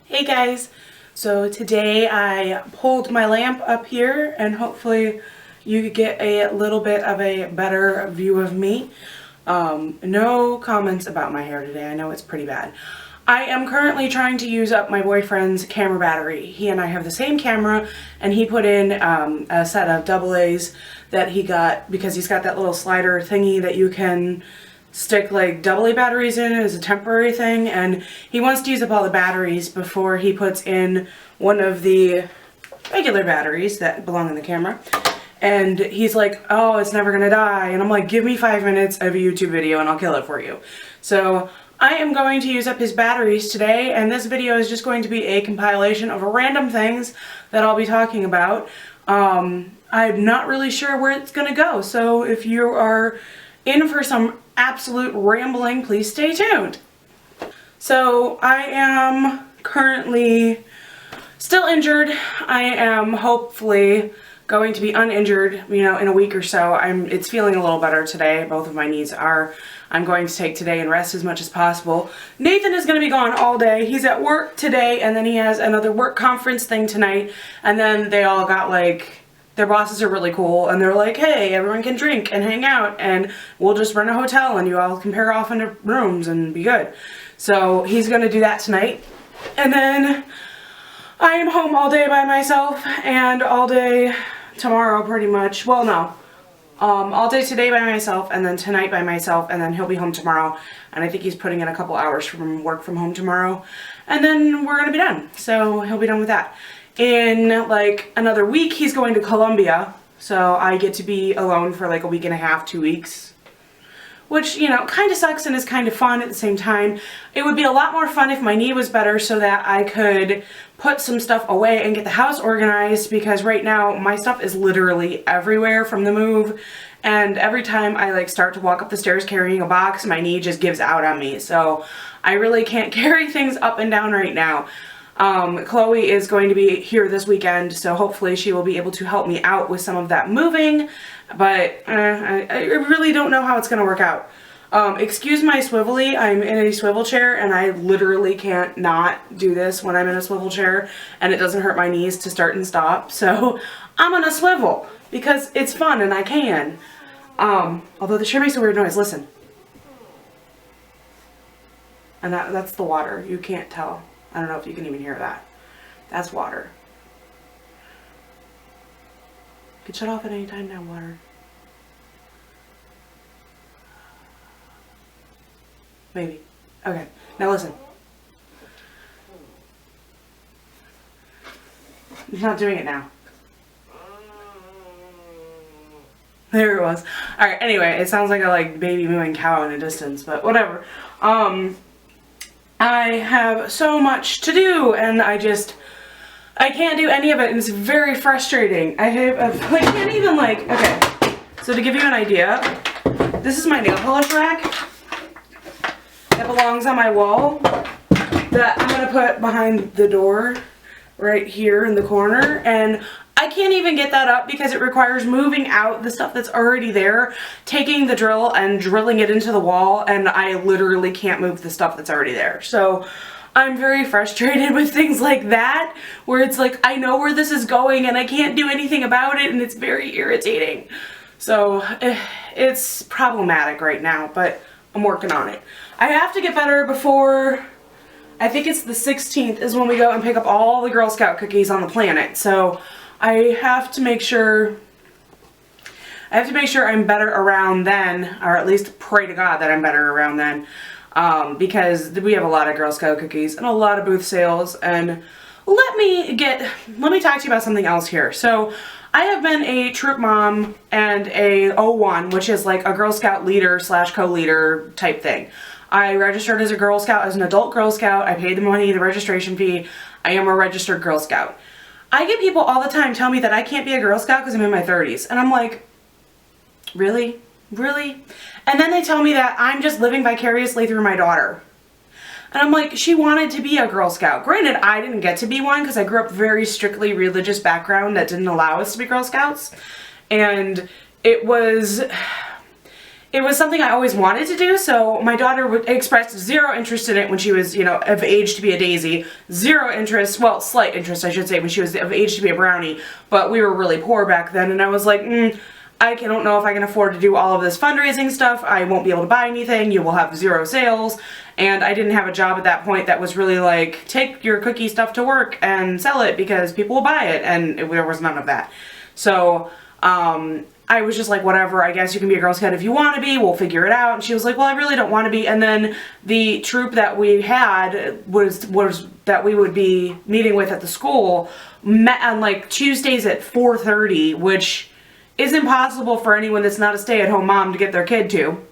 Hey guys, so today I pulled my lamp up here and hopefully you could get a little bit of a better view of me. No comments about my hair today. I know it's pretty bad. I am currently trying to use up my boyfriend's camera battery. He and I have the same camera and he put in a set of AA's that he got because he's got that little slider thingy that you can stick like AA batteries in as a temporary thing, and he wants to use up all the batteries before he puts in one of the regular batteries that belong in the camera. And he's like, oh, it's never gonna die. And I'm like, give me 5 minutes of a YouTube video and I'll kill it for you. So I am going to use up his batteries today, and this video is just going to be a compilation of random things that I'll be talking about. I'm not really sure where it's gonna go, so if you are in for some absolute rambling, please stay tuned. So I am currently still injured. I am hopefully going to be uninjured, you know, in a week or so. It's feeling a little better today. Both of my knees are. I'm going to take today and rest as much as possible. Nathan is going to be gone all day. He's at work today, and then he has another work conference thing tonight, and then they all got like, their bosses are really cool, and they're like, hey, everyone can drink and hang out, and we'll just rent a hotel, and you all can pair off into rooms and be good. So he's gonna do that tonight. And then I am home all day by myself, and all day tomorrow pretty much. Well, no. All day today by myself, and then tonight by myself, and then he'll be home tomorrow. And I think he's putting in a couple hours from work from home tomorrow. And then we're gonna be done. So he'll be done with that. In like another week, he's going to Colombia, so I get to be alone for like a week and a half, 2 weeks, which, you know, kind of sucks and is kind of fun at the same time. It would be a lot more fun if my knee was better so that I could put some stuff away and get the house organized, because right now my stuff is literally everywhere from the move, and every time I like start to walk up the stairs carrying a box, my knee just gives out on me, so I really can't carry things up and down right now. Chloe is going to be here this weekend, so hopefully she will be able to help me out with some of that moving, but I really don't know how it's going to work out. Excuse my swivelly, I'm in a swivel chair and I literally can't not do this when I'm in a swivel chair, and it doesn't hurt my knees to start and stop, so I'm gonna swivel because it's fun and I can. Although the chair makes a weird noise, listen. And that's the water, you can't tell. I don't know if you can even hear that. That's water. You can shut off at any time now, water. Maybe. Okay, now listen. He's not doing it now. There it was. Alright, anyway, it sounds like a like baby mooing cow in the distance, but whatever. I have so much to do, and I can't do any of it, and it's very frustrating. I can't even like, okay, so to give you an idea, this is my nail polish rack that belongs on my wall that I'm going to put behind the door right here in the corner, and I can't even get that up because it requires moving out the stuff that's already there, taking the drill and drilling it into the wall, and I literally can't move the stuff that's already there. So I'm very frustrated with things like that, where it's like I know where this is going and I can't do anything about it, and it's very irritating. So it's problematic right now, but I'm working on it. I have to get better before, I think it's the 16th is when we go and pick up all the Girl Scout cookies on the planet. So I have to make sure I'm better around then, or at least pray to God that I'm better around then, because we have a lot of Girl Scout cookies and a lot of booth sales. And let me talk to you about something else here. So I have been a troop mom and a O1, which is like a Girl Scout leader / co-leader type thing. I registered as a Girl Scout, as an adult Girl Scout. I paid the money, the registration fee. I am a registered Girl Scout. I get people all the time tell me that I can't be a Girl Scout because I'm in my 30s. And I'm like, really? Really? And then they tell me that I'm just living vicariously through my daughter. And I'm like, she wanted to be a Girl Scout. Granted, I didn't get to be one because I grew up very strictly religious background that didn't allow us to be Girl Scouts. And it was it was something I always wanted to do, so my daughter expressed zero interest in it when she was, you know, of age to be a daisy. Zero interest, well, slight interest, I should say, when she was of age to be a brownie, but we were really poor back then, and I was like, I don't know if I can afford to do all of this fundraising stuff. I won't be able to buy anything. You will have zero sales. And I didn't have a job at that point that was really like, take your cookie stuff to work and sell it because people will buy it, and there was none of that. So, I was just like, whatever, I guess you can be a Girl Scout if you want to be, we'll figure it out. And she was like, well, I really don't want to be. And then the troop that we had was that we would be meeting with at the school met on like Tuesdays at 4:30, which is impossible for anyone that's not a stay-at-home mom to get their kid to.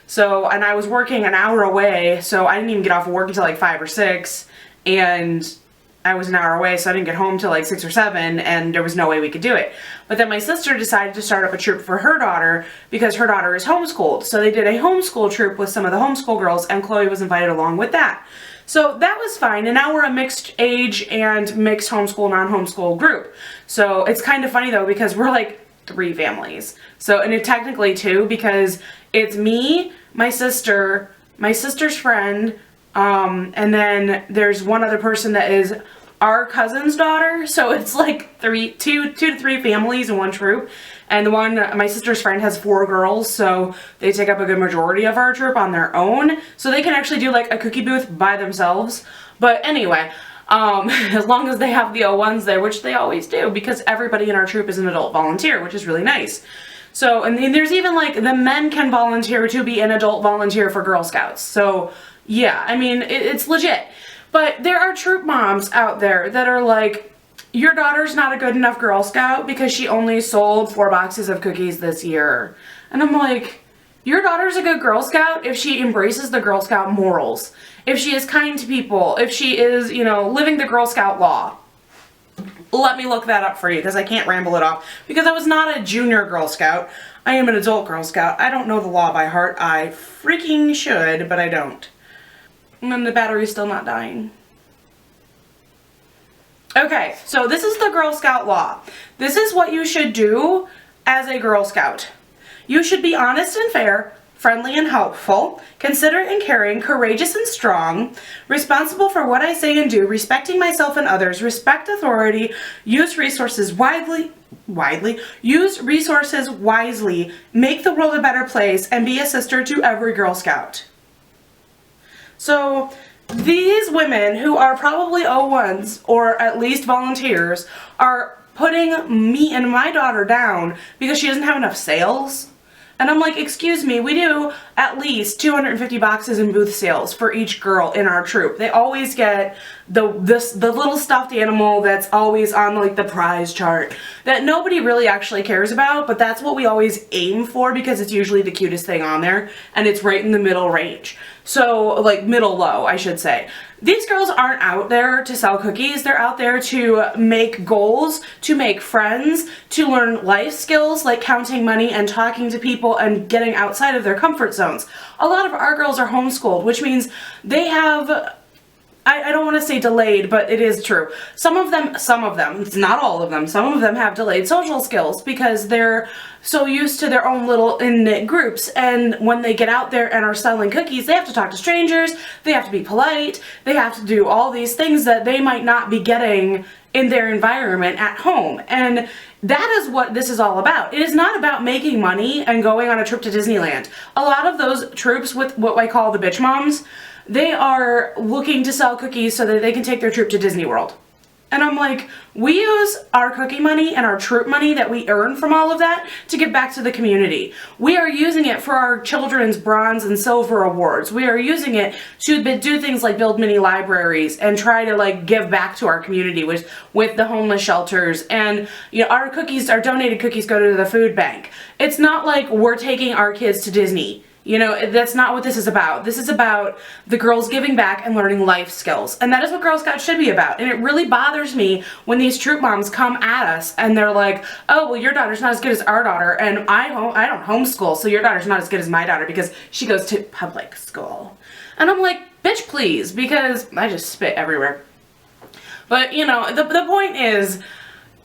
So, and I was working an hour away, so I didn't even get off of work until like 5 or 6, and I was an hour away, so I didn't get home till like 6 or 7, and there was no way we could do it. But then my sister decided to start up a troop for her daughter because her daughter is homeschooled. So they did a homeschool troop with some of the homeschool girls, and Chloe was invited along with that. So that was fine, and now we're a mixed age and mixed homeschool, non-homeschool group. So it's kind of funny though, because we're like 3 families. So, and it technically 2, because it's me, my sister's friend, and then there's one other person that is our cousin's daughter. So it's like 2 to 3 families in one troop. And the one, my sister's friend, has 4 girls, so they take up a good majority of our troop on their own. So they can actually do like a cookie booth by themselves. But anyway, as long as they have the O1s there, which they always do, because everybody in our troop is an adult volunteer, which is really nice. So, and there's even like, the men can volunteer to be an adult volunteer for Girl Scouts. So, yeah, I mean, it's legit. But there are troop moms out there that are like, your daughter's not a good enough Girl Scout because she only sold 4 boxes of cookies this year. And I'm like, your daughter's a good Girl Scout if she embraces the Girl Scout morals, if she is kind to people, if she is, you know, living the Girl Scout law. Let me look that up for you because I can't ramble it off, because I was not a junior Girl Scout. I am an adult Girl Scout. I don't know the law by heart. I freaking should, but I don't. And then the battery's still not dying. Okay, so this is the Girl Scout law. This is what you should do as a Girl Scout. You should be honest and fair, friendly and helpful, considerate and caring, courageous and strong, responsible for what I say and do, respecting myself and others, respect authority, use resources wisely, make the world a better place, and be a sister to every Girl Scout. So these women, who are probably O1s or at least volunteers, are putting me and my daughter down because she doesn't have enough sales. And I'm like, excuse me, we do at least 250 boxes in booth sales for each girl in our troop. They always get the little stuffed animal that's always on like the prize chart that nobody really actually cares about, but that's what we always aim for because it's usually the cutest thing on there, and it's right in the middle range. So, like middle low, I should say. These girls aren't out there to sell cookies. They're out there to make goals, to make friends, to learn life skills like counting money and talking to people and getting outside of their comfort zones. A lot of our girls are homeschooled, which means they have, I don't want to say delayed, but it is true. Some of them, it's not all of them, some of them have delayed social skills because they're so used to their own little in-knit groups, and when they get out there and are selling cookies, they have to talk to strangers, they have to be polite, they have to do all these things that they might not be getting in their environment at home. And that is what this is all about. It is not about making money and going on a trip to Disneyland. A lot of those troops with what I call the bitch moms, they are looking to sell cookies so that they can take their troop to Disney World. And I'm like, we use our cookie money and our troop money that we earn from all of that to give back to the community. We are using it for our children's bronze and silver awards. We are using it to do things like build mini libraries and try to like give back to our community with the homeless shelters. And you know, our cookies, our donated cookies go to the food bank. It's not like we're taking our kids to Disney. You know, that's not what this is about. This is about the girls giving back and learning life skills. And that is what Girl Scouts should be about. And it really bothers me when these troop moms come at us and they're like, oh, well, your daughter's not as good as our daughter, and I don't homeschool, so your daughter's not as good as my daughter because she goes to public school. And I'm like, bitch, please, because I just spit everywhere. But, you know, the point is,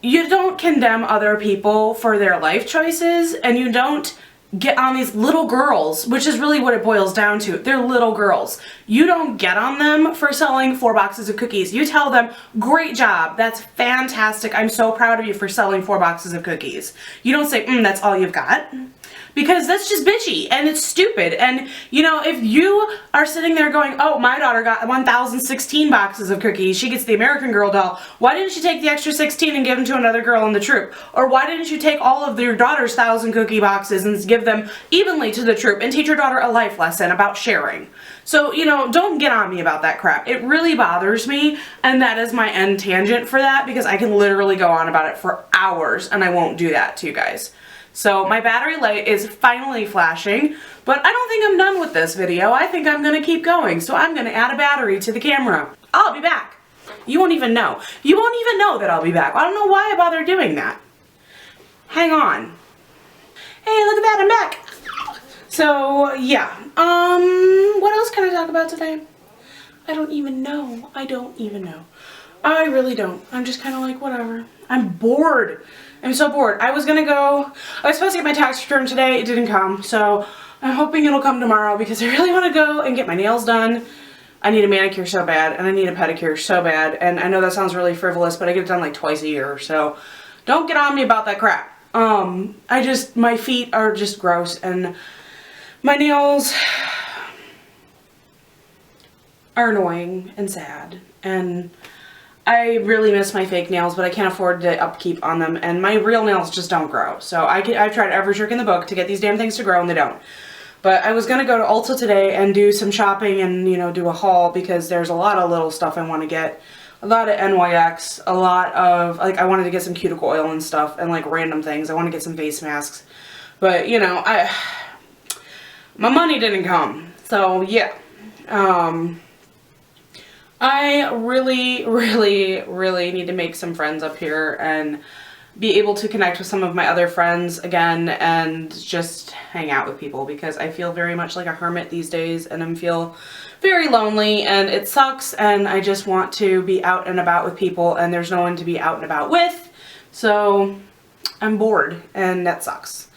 you don't condemn other people for their life choices, and you don't get on these little girls, which is really what it boils down to. They're little girls. You don't get on them for selling 4 boxes of cookies. You tell them, great job, that's fantastic, I'm so proud of you for selling 4 boxes of cookies. You don't say, that's all you've got. Because that's just bitchy and it's stupid. And you know, if you are sitting there going, oh, my daughter got 1,016 boxes of cookies, she gets the American Girl doll, why didn't you take the extra 16 and give them to another girl in the troop? Or why didn't you take all of your daughter's 1,000 cookie boxes and give them evenly to the troop and teach your daughter a life lesson about sharing? So, you know, don't get on me about that crap. It really bothers me, and that is my end tangent for that, because I can literally go on about it for hours and I won't do that to you guys. So my battery light is finally flashing, but I don't think I'm done with this video. I think I'm going to keep going, so I'm going to add a battery to the camera. I'll be back. You won't even know. You won't even know that I'll be back. I don't know why I bother doing that. Hang on. Hey, look at that, I'm back. So, yeah. What else can I talk about today? I don't even know. I don't even know. I really don't. I'm just kind of like, whatever. I'm bored. I'm so bored. I was supposed to get my tax return today. It didn't come, so I'm hoping it'll come tomorrow because I really want to go and get my nails done. I need a manicure so bad, and I need a pedicure so bad, and I know that sounds really frivolous, but I get it done like twice a year, so don't get on me about that crap. My feet are just gross, and my nails are annoying and sad, and I really miss my fake nails, but I can't afford the upkeep on them, and my real nails just don't grow. So I've tried every trick in the book to get these damn things to grow, and they don't. But I was going to go to Ulta today and do some shopping and, you know, do a haul, because there's a lot of little stuff I want to get. A lot of NYX, a lot of, like, I wanted to get some cuticle oil and stuff, and, like, random things. I want to get some face masks. But, you know, my money didn't come. So, yeah. I really, really, really need to make some friends up here and be able to connect with some of my other friends again and just hang out with people, because I feel very much like a hermit these days and I feel very lonely and it sucks, and I just want to be out and about with people, and there's no one to be out and about with, so I'm bored and that sucks.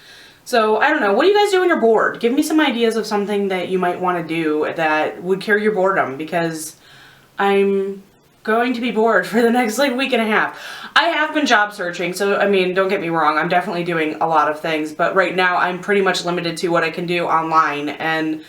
So, I don't know, what do you guys do when you're bored? Give me some ideas of something that you might want to do that would cure your boredom, because I'm going to be bored for the next like week and a half. I have been job searching, so I mean, don't get me wrong, I'm definitely doing a lot of things, but right now I'm pretty much limited to what I can do online, and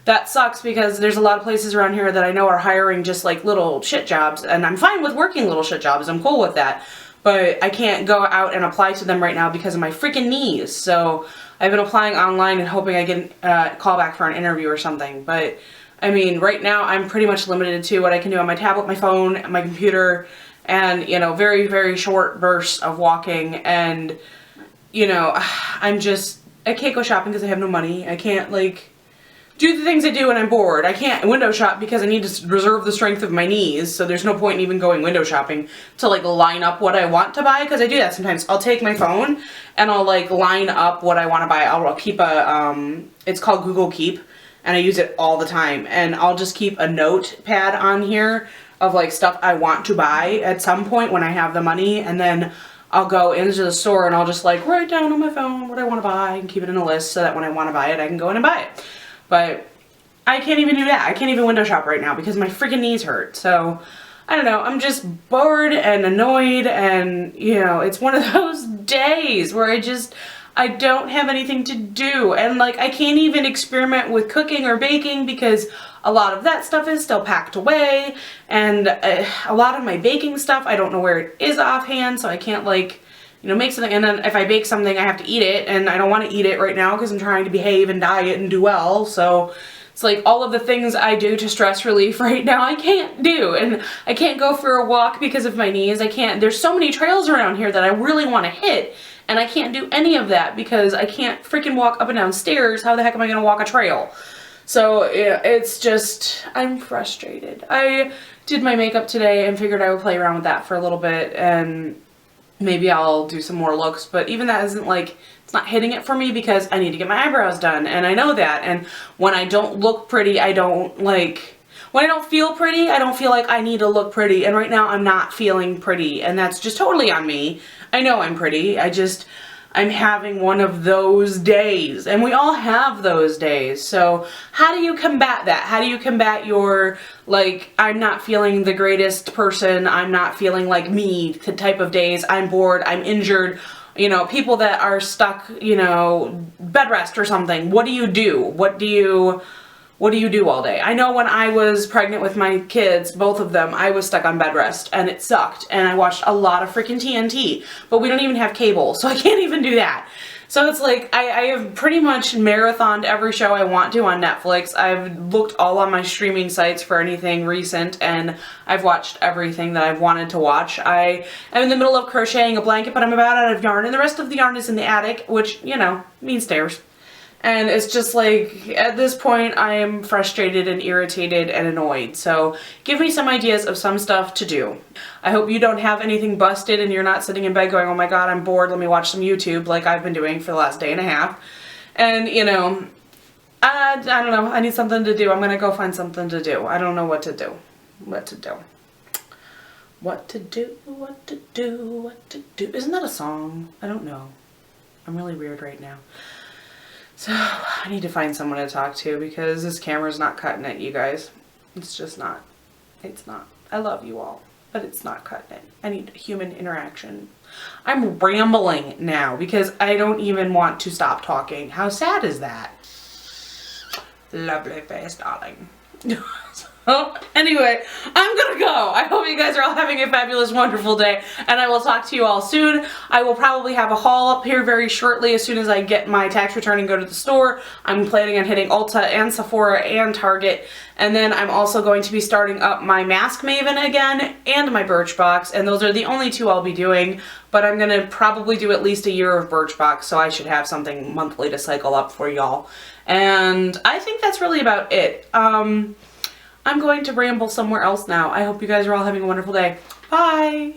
that sucks because there's a lot of places around here that I know are hiring just like little shit jobs, and I'm fine with working little shit jobs, I'm cool with that, but I can't go out and apply to them right now because of my freaking knees. So I've been applying online and hoping I get a call back for an interview or something, but I mean, right now I'm pretty much limited to what I can do on my tablet, my phone, my computer, and, you know, very, very short bursts of walking, and, you know, I can't go shopping because I have no money. I can't, like, do the things I do when I'm bored. I can't window shop because I need to reserve the strength of my knees, so there's no point in even going window shopping to, like, line up what I want to buy, because I do that sometimes. I'll take my phone and I'll, like, line up what I want to buy. I'll keep it's called Google Keep, and I use it all the time, and I'll just keep a notepad on here of like stuff I want to buy at some point when I have the money, and then I'll go into the store and I'll just like write down on my phone what I want to buy and keep it in a list so that when I want to buy it I can go in and buy it. But I can't even do that. I can't even window shop right now because my freaking knees hurt. So I don't know, I'm just bored and annoyed, and you know, it's one of those days where I don't have anything to do, and like I can't even experiment with cooking or baking because a lot of that stuff is still packed away, and a lot of my baking stuff I don't know where it is offhand, so I can't, like, you know, make something, and then if I bake something I have to eat it, and I don't want to eat it right now because I'm trying to behave and diet and do well, so it's like all of the things I do to stress relief right now I can't do, and I can't go for a walk because of my knees. There's so many trails around here that I really want to hit, and I can't do any of that because I can't freaking walk up and down stairs. How the heck am I going to walk a trail? So yeah, it's just, I'm frustrated. I did my makeup today and figured I would play around with that for a little bit, and maybe I'll do some more looks, but even that isn't like, it's not hitting it for me because I need to get my eyebrows done, and I know that, and when I don't look pretty, when I don't feel pretty, I don't feel like I need to look pretty, and right now I'm not feeling pretty, and that's just totally on me. I know I'm pretty, I'm having one of those days. And we all have those days. So how do you combat that? How do you combat your, like, I'm not feeling the greatest person, I'm not feeling like me type of days, I'm bored, I'm injured, you know, people that are stuck, you know, bed rest or something. What do you do? What do you do all day? I know when I was pregnant with my kids, both of them, I was stuck on bed rest and it sucked, and I watched a lot of freaking TNT, but we don't even have cable, so I can't even do that. So it's like, I have pretty much marathoned every show I want to on Netflix. I've looked all on my streaming sites for anything recent, and I've watched everything that I've wanted to watch. I am in the middle of crocheting a blanket, but I'm about out of yarn, and the rest of the yarn is in the attic, which, you know, means stairs. And it's just like, at this point, I am frustrated and irritated and annoyed. So give me some ideas of some stuff to do. I hope you don't have anything busted and you're not sitting in bed going, oh my god, I'm bored, let me watch some YouTube, like I've been doing for the last day and a half. And, you know, I don't know, I need something to do. I'm gonna go find something to do. I don't know what to do. What to do. What to do, what to do, what to do. Isn't that a song? I don't know. I'm really weird right now. So, I need to find someone to talk to because this camera's not cutting it, you guys. It's just not. It's not. I love you all, but it's not cutting it. I need human interaction. I'm rambling now because I don't even want to stop talking. How sad is that? Lovely face, darling. So, anyway, I'm gonna go. I hope you guys are all having a fabulous, wonderful day, and I will talk to you all soon. I will probably have a haul up here very shortly as soon as I get my tax return and go to the store. I'm planning on hitting Ulta and Sephora and Target, and then I'm also going to be starting up my Mask Maven again and my Birchbox, and those are the only two I'll be doing, but I'm gonna probably do at least a year of Birchbox, so I should have something monthly to cycle up for y'all. And I think that's really about it. I'm going to ramble somewhere else now. I hope you guys are all having a wonderful day. Bye!